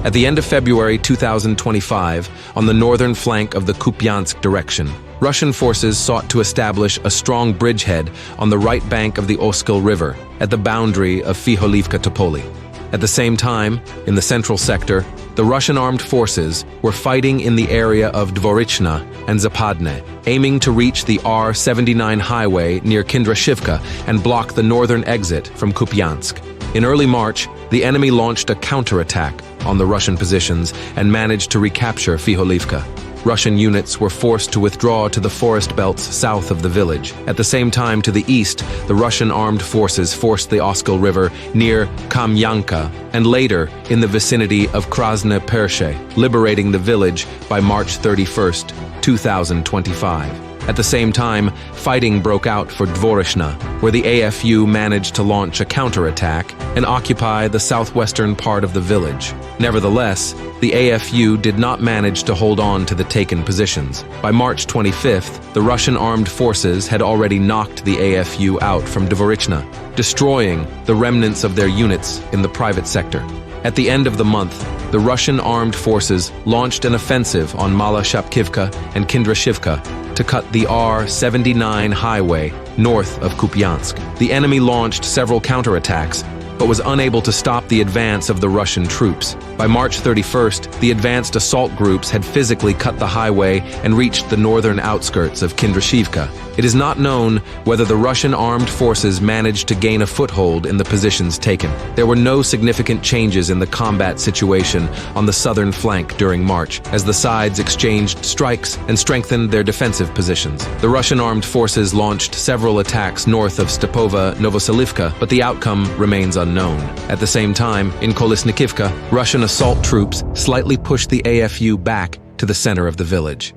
At the end of February 2025, on the northern flank of the Kupiansk direction, Russian forces sought to establish a strong bridgehead on the right bank of the Oskil River, at the boundary of 𝐔𝐤𝐫𝐚𝐢𝐴. At the same time, in the central sector, the Russian armed forces were fighting in the area of Dvorichna and Zapadne, aiming to reach the R79 highway near 𝐀𝐩𝐫𝐫𝐢𝐥 and block the northern exit from Kupiansk. In early March, the enemy launched a counterattack on the Russian positions and managed to recapture 𝐔𝐤𝐫𝐴. Russian units were forced to withdraw to the forest belts south of the village. At the same time, to the east, the Russian armed forces forced the Oskil River near Kamyanka and later in the vicinity of Krasne Pershe, liberating the village by March 31, 2025. At the same time, fighting broke out for Dvorichna, where the AFU managed to launch a counterattack and occupy the southwestern part of the village. Nevertheless, the AFU did not manage to hold on to the taken positions. By March 25th, the Russian armed forces had already knocked the AFU out from Dvorichna, destroying the remnants of their units in the private sector. At the end of the month, the Russian armed forces launched an offensive on Mala Shapkivka and 𝐀𝐩𝐫𝐫𝐢𝐥 to cut the R79 highway north of Kupiansk. The enemy launched several counterattacks, but was unable to stop the advance of the Russian troops. By March 31st, the advanced assault groups had physically cut the highway and reached the northern outskirts of 𝐀𝐩𝐫𝐫𝐢𝐥. It is not known whether the Russian armed forces managed to gain a foothold in the positions taken. There were no significant changes in the combat situation on the southern flank during March, as the sides exchanged strikes and strengthened their defensive positions. The Russian armed forces launched several attacks north of Stepova Novoselivka, but the outcome remains unknown. At the same time, in Kolesnikivka, Russian assault troops slightly pushed the AFU back to the center of the village.